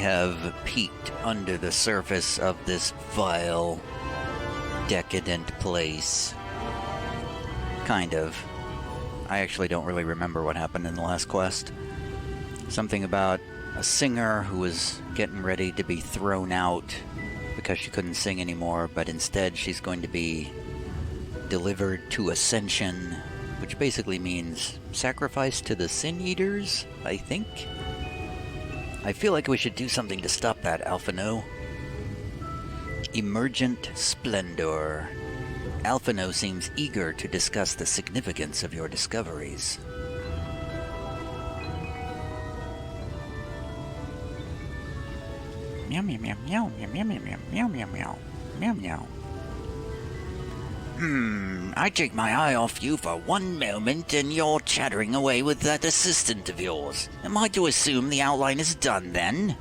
have peeked under the surface of this vile, decadent place. Kind of. I actually don't really remember what happened in the last quest. Something about a singer who was getting ready to be thrown out because she couldn't sing anymore, but instead she's going to be delivered to Ascension, which basically means sacrifice to the Sin Eaters, I think? I feel like we should do something to stop that, Alphino. Emergent Splendor. Alphino seems eager to discuss the significance of your discoveries. Meow meow meow meow meow meow meow meow meow meow meow meow. I take my eye off you for one moment and you're chattering away with that assistant of yours. Am I to assume the outline is done then?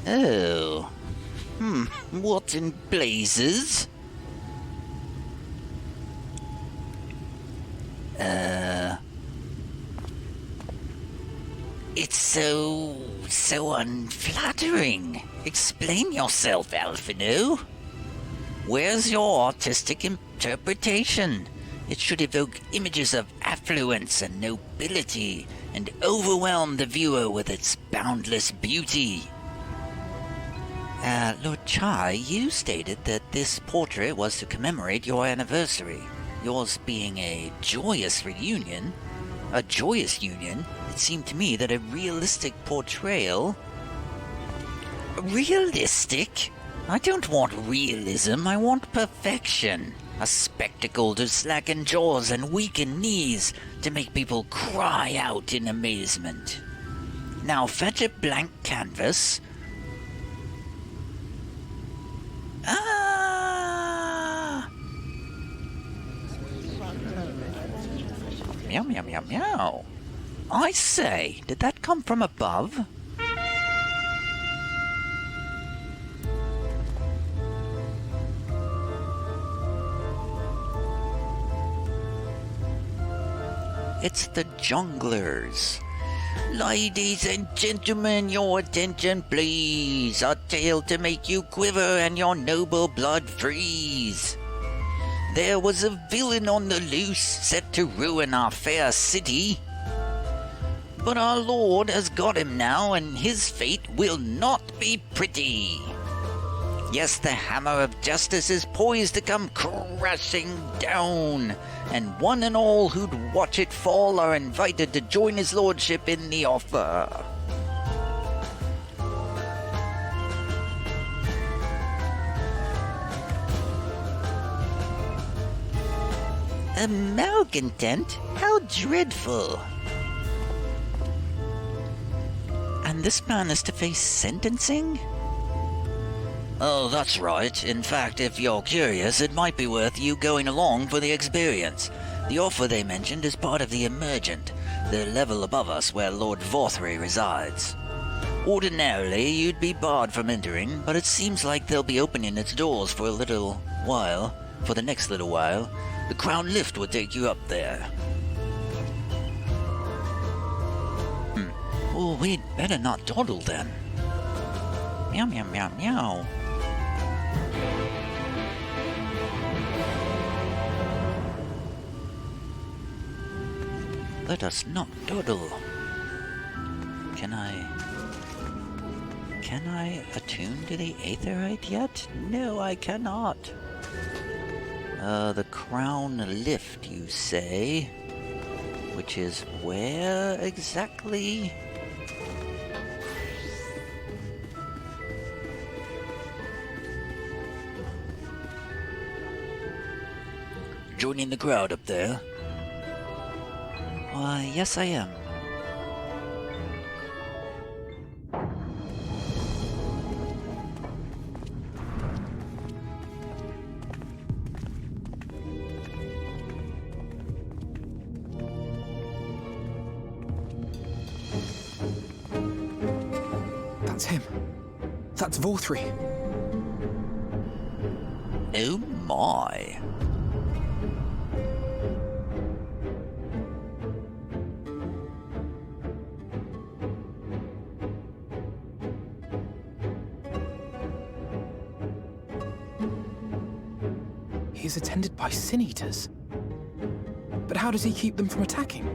Oh. What in blazes? It's so unflattering. Explain yourself, Alphino. Where's your artistic interpretation? It should evoke images of affluence and nobility and overwhelm the viewer with its boundless beauty. Lord Chai, you stated that this portrait was to commemorate your anniversary. Yours being a joyous reunion. A joyous union? It seemed to me that a realistic portrayal... Realistic? I don't want realism, I want perfection. A spectacle to slacken jaws and weaken knees, to make people cry out in amazement. Now fetch a blank canvas. Meow meow meow meow. I say, did that come from above? It's the Junglers. Ladies and gentlemen, your attention please. A tale to make you quiver and your noble blood freeze. There was a villain on the loose, set to ruin our fair city. But our Lord has got him now, and his fate will not be pretty. Yes, the hammer of justice is poised to come crashing down, and one and all who'd watch it fall are invited to join his lordship in the offer. A malcontent? How dreadful! And this man is to face sentencing? Oh, that's right. In fact, if you're curious, it might be worth you going along for the experience. The offer they mentioned is part of the Emergent, the level above us where Lord Vorthry resides. Ordinarily, you'd be barred from entering, but it seems like they'll be opening its doors for a little while. For the next little while. The Crown Lift will take you up there. Oh, we'd better not dawdle then. Meow meow meow meow. Let us not dawdle. Can I attune to the Aetherite yet? No, I cannot. The Crown Lift, you say? Which is where exactly? Joining the crowd up there? Why, yes I am. That's him. That's Vorthry. Oh my. He is attended by sin eaters. But how does he keep them from attacking?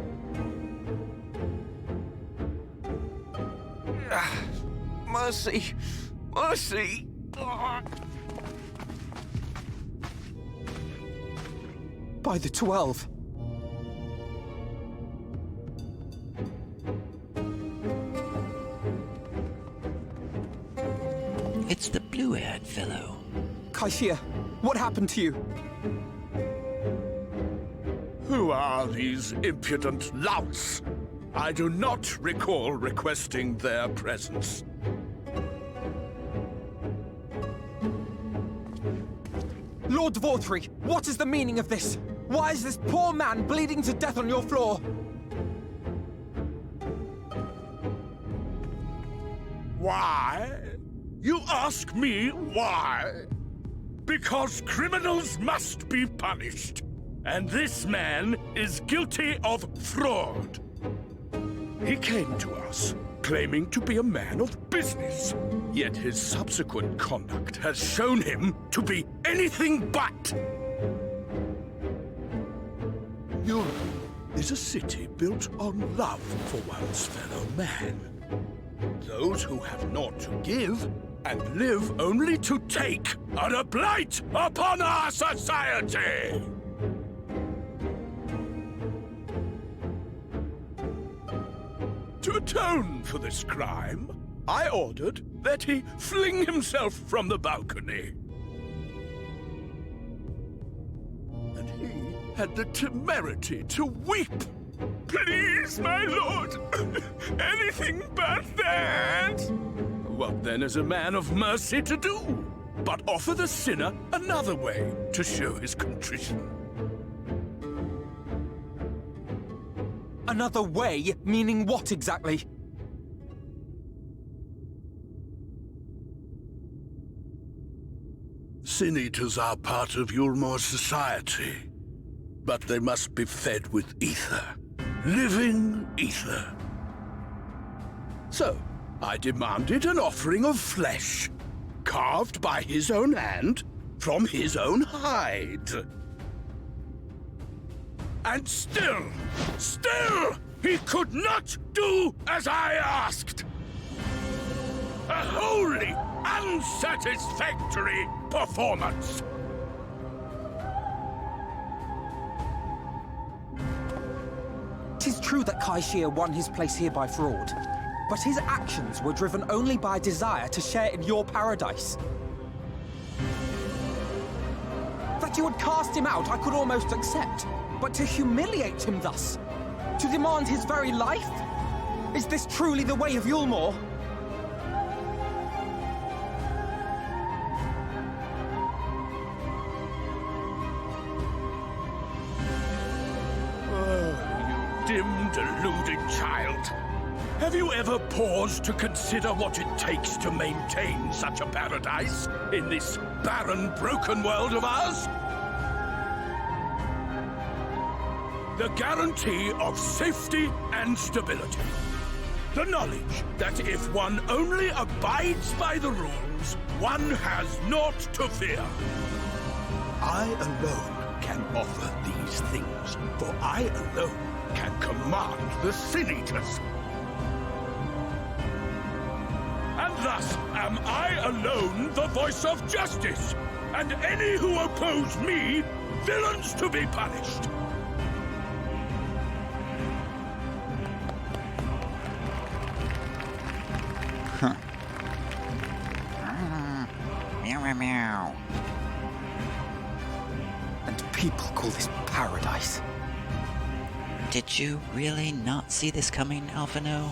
Mercy! Mercy! By the 12. It's the blue-haired fellow. Kaishia, what happened to you? Who are these impudent louts? I do not recall requesting their presence. Lord Vorthree, what is the meaning of this? Why is this poor man bleeding to death on your floor? Why? You ask me why? Because criminals must be punished. And this man is guilty of fraud. He came to us, claiming to be a man of business. Yet his subsequent conduct has shown him to be anything but. Europe is a city built on love for one's fellow man. Those who have naught to give and live only to take are a blight upon our society! To atone for this crime, I ordered that he fling himself from the balcony. And he had the temerity to weep. Please, my lord, anything but that! What then is a man of mercy to do? But offer the sinner another way to show his contrition. Another way? Meaning what exactly? Sin eaters are part of Yulmor's society, but they must be fed with ether. Living ether. So, I demanded an offering of flesh, carved by his own hand, from his own hide. And still, he could not do as I asked. A wholly unsatisfactory performance. It is true that Kaishia won his place here by fraud, but his actions were driven only by a desire to share in your paradise. That you would cast him out, I could almost accept. But to humiliate him thus? To demand his very life? Is this truly the way of Yulmor? Oh, you dim, deluded child. Have you ever paused to consider what it takes to maintain such a paradise in this barren, broken world of ours? The guarantee of safety and stability. The knowledge that if one only abides by the rules, one has naught to fear. I alone can offer these things, for I alone can command the Sin Eaters. And thus am I alone the voice of justice, and any who oppose me, villains to be punished. Meow, meow, meow. And people call this paradise. Did you really not see this coming, Alphino?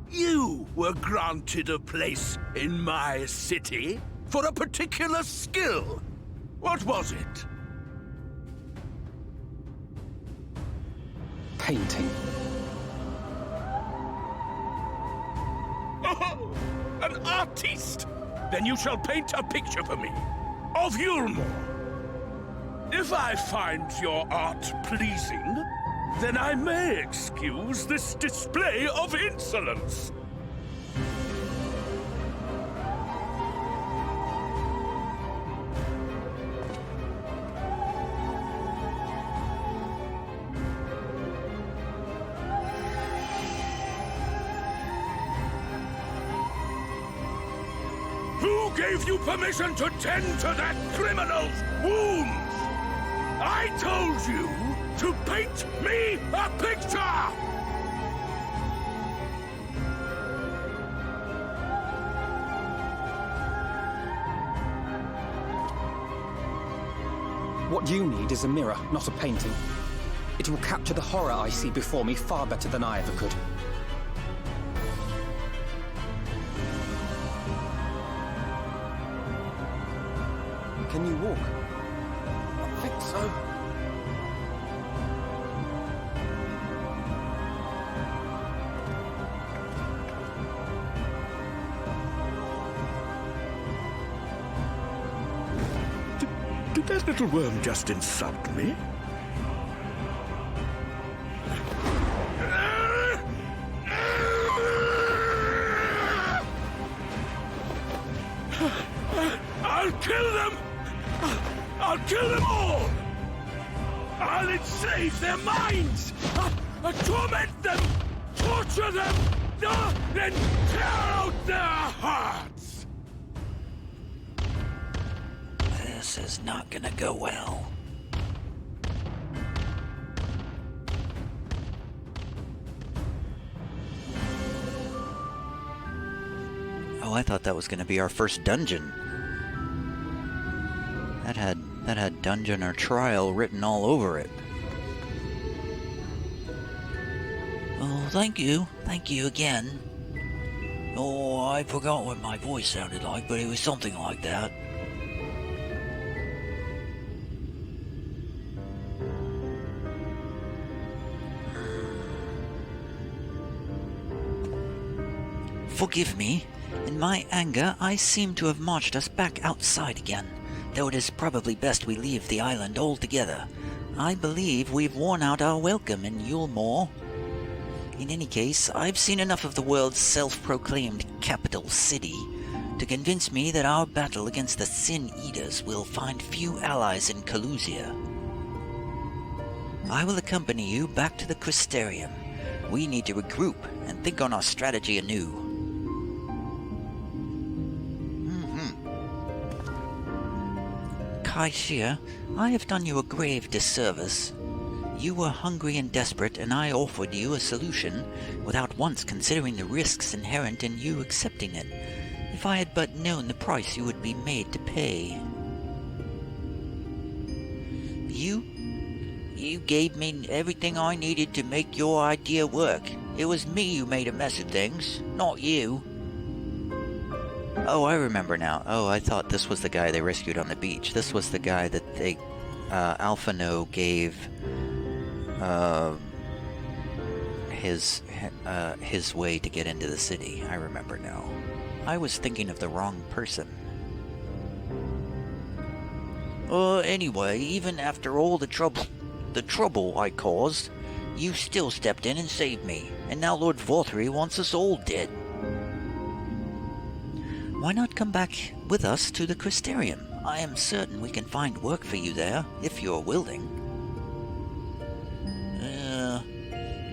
You were granted a place in my city for a particular skill. What was it? Painting. Oh, an artiste! Then you shall paint a picture for me of Yulmor. If I find your art pleasing, then I may excuse this display of insolence. Who gave you permission to tend to that criminal's wounds? I told you to paint me a picture! What you need is a mirror, not a painting. It will capture the horror I see before me far better than I ever could. Can you walk? I think so. Did that little worm just insult me? I'll kill them! I'll kill them all! I'll enslave their minds! I'll torment them! Torture them! Then tear out their hearts! This is not gonna go well. Oh, I thought that was gonna be our first dungeon. That had dungeon or trial written all over it. Oh, thank you. Thank you again. Oh, I forgot what my voice sounded like, but it was something like that. Forgive me. In my anger, I seem to have marched us back outside again, though it is probably best we leave the island altogether. I believe we've worn out our welcome in Yulemore. In any case, I've seen enough of the world's self-proclaimed capital city to convince me that our battle against the Sin Eaters will find few allies in Calusia. I will accompany you back to the Crystarium. We need to regroup and think on our strategy anew. Kaishir, I have done you a grave disservice. You were hungry and desperate, and I offered you a solution without once considering the risks inherent in you accepting it. If I had but known the price you would be made to pay. You gave me everything I needed to make your idea work. It was me who made a mess of things, not you. Oh, I remember now. Oh, I thought this was the guy they rescued on the beach. This was the guy that they, Alphino gave, his way to get into the city. I remember now. I was thinking of the wrong person. Anyway, even after all the trouble I caused, you still stepped in and saved me, and now Lord Vorthree wants us all dead. Why not come back with us to the Crystarium? I am certain we can find work for you there, if you're willing.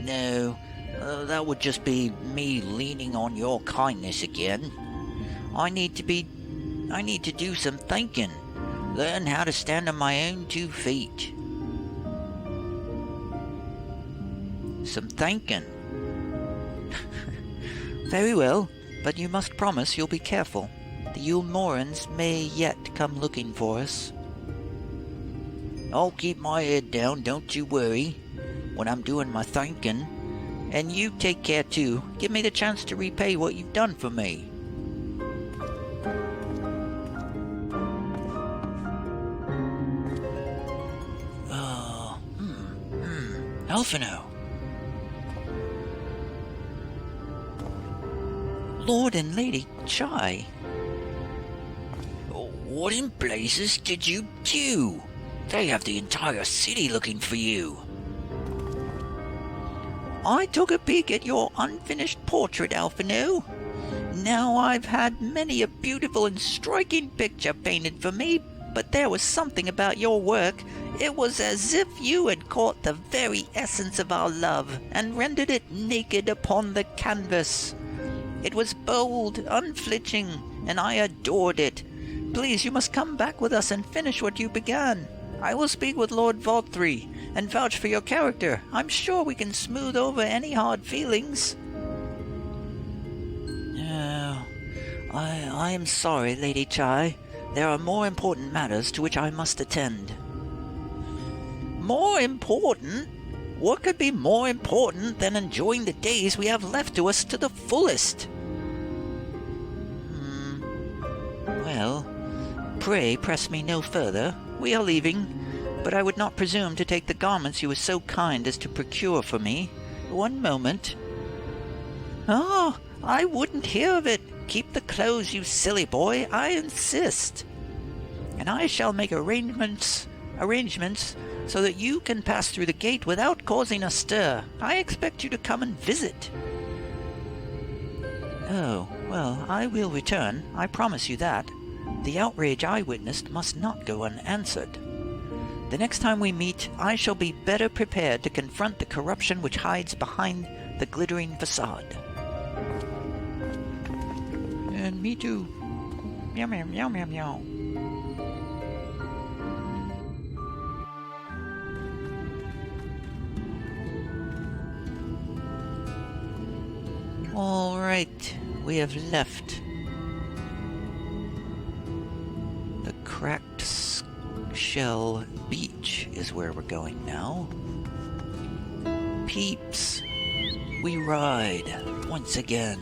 No. That would just be me leaning on your kindness again. I need to do some thinking. Learn how to stand on my own 2 feet. Some thinking. Very well. But you must promise you'll be careful. The Yulemorans may yet come looking for us. I'll keep my head down, don't you worry, when I'm doing my thinking. And you take care too. Give me the chance to repay what you've done for me. Alphino. Lord and Lady Chai. What in blazes did you do? They have the entire city looking for you. I took a peek at your unfinished portrait, Alphino. Now I've had many a beautiful and striking picture painted for me, but there was something about your work. It was as if you had caught the very essence of our love and rendered it naked upon the canvas. It was bold, unflinching, and I adored it. Please, you must come back with us and finish what you began. I will speak with Lord Valthree and vouch for your character. I'm sure we can smooth over any hard feelings. I am sorry, Lady Chai. There are more important matters to which I must attend. More important? What could be more important than enjoying the days we have left to us to the fullest? Well, pray press me no further. We are leaving, but I would not presume to take the garments you were so kind as to procure for me. One moment. Oh, I wouldn't hear of it. Keep the clothes, you silly boy, I insist. And I shall make arrangements so that you can pass through the gate without causing a stir. I expect you to come and visit. Oh, well, I will return, I promise you that. The outrage I witnessed must not go unanswered. The next time we meet, I shall be better prepared to confront the corruption which hides behind the glittering facade. And me too. Meow meow meow meow meow. All right, we have left. The cracked shell beach is where we're going now. Peeps, we ride once again.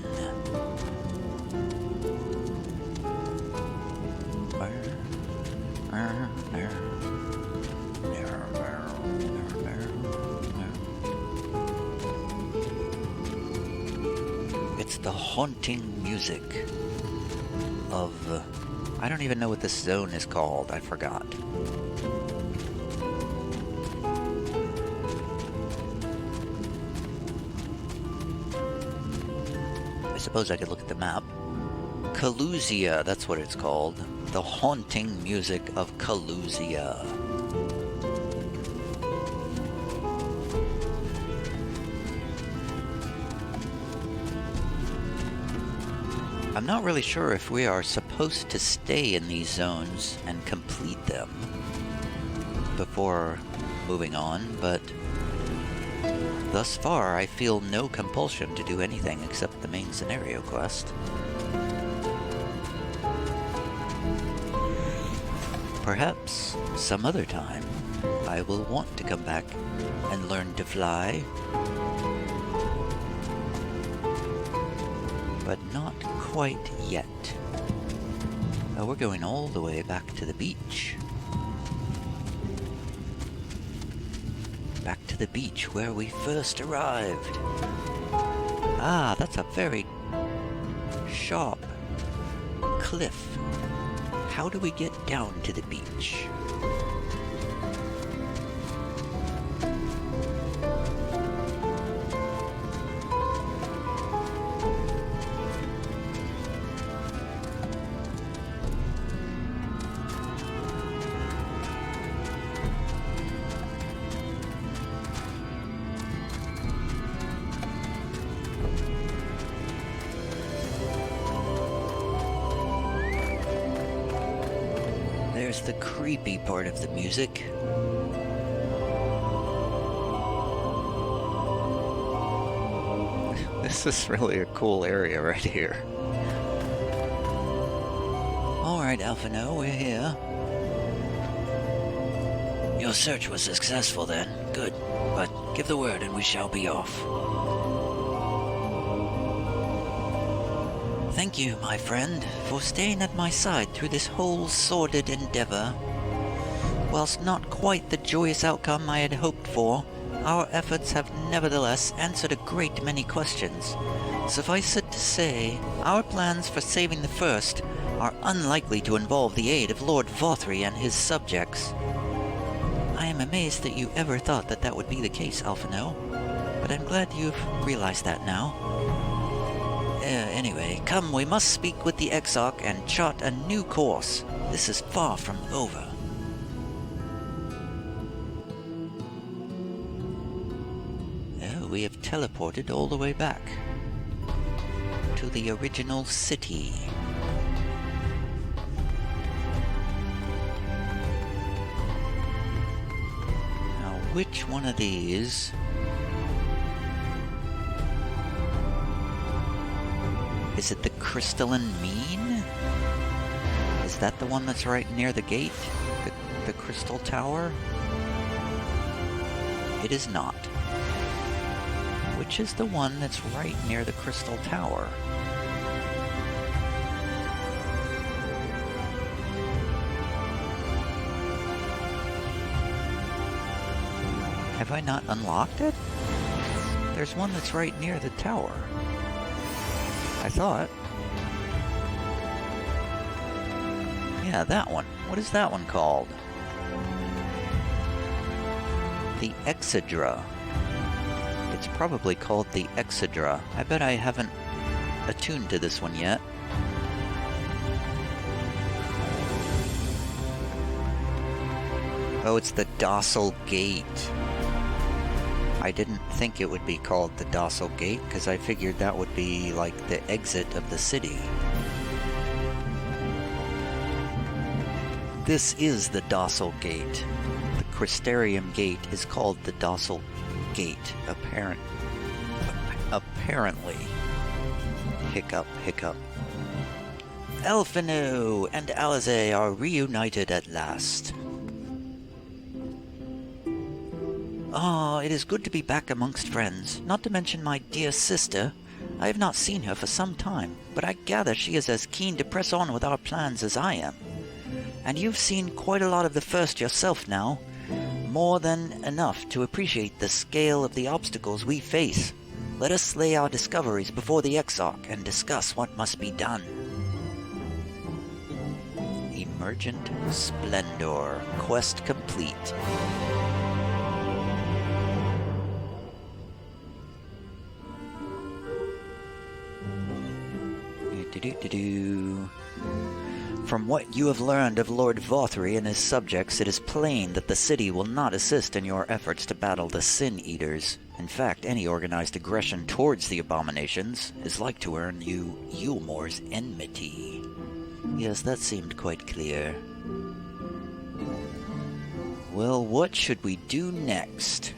It's the haunting music of... I don't even know what this zone is called. I forgot. I suppose I could look at the map. Calusia, that's what it's called. The haunting music of Calusia. I'm not really sure if we are supposed to stay in these zones and complete them before moving on, but thus far I feel no compulsion to do anything except the main scenario quest. Perhaps some other time I will want to come back and learn to fly, but not quite yet. Oh, we're going all the way back to the beach. Back to the beach where we first arrived. Ah, that's a very sharp cliff. How do we get down to the beach? There's the creepy part of the music. This is really a cool area right here. Alright, Alphino, we're here. Your search was successful then. Good. But give the word and we shall be off. Thank you, my friend, for staying at my side through this whole sordid endeavor. Whilst not quite the joyous outcome I had hoped for, our efforts have nevertheless answered a great many questions. Suffice it to say, our plans for saving the First are unlikely to involve the aid of Lord Valthree and his subjects. I am amazed that you ever thought that that would be the case, Alphino, but I'm glad you've realized that now. Anyway, come, we must speak with the Exarch and chart a new course. This is far from over. Oh, we have teleported all the way back to the original city. Which one of these? Is it the Crystalline Mean? Is that the one that's right near the gate? The Crystal Tower? It is not. Which is the one that's right near the Crystal Tower? Have I not unlocked it? There's one that's right near the tower. I thought. Yeah, that one. What is that one called? The Exedra. It's probably called the Exedra. I bet I haven't attuned to this one yet. Oh, it's the Docile Gate. I didn't think it would be called the Docile Gate, because I figured that would be like the exit of the city. This is the Docile Gate. The Crystarium Gate is called the Docile Gate, apparently. Hiccup, hiccup. Elfino and Alize are reunited at last. Ah, it is good to be back amongst friends, not to mention my dear sister. I have not seen her for some time, but I gather she is as keen to press on with our plans as I am. And you've seen quite a lot of the First yourself now, more than enough to appreciate the scale of the obstacles we face. Let us lay our discoveries before the Exarch and discuss what must be done. Emergent Splendor. Quest complete. From what you have learned of Lord Vothry and his subjects, it is plain that the city will not assist in your efforts to battle the Sin Eaters. In fact, any organized aggression towards the abominations is like to earn you Yulmore's enmity. Yes, that seemed quite clear. Well, what should we do next?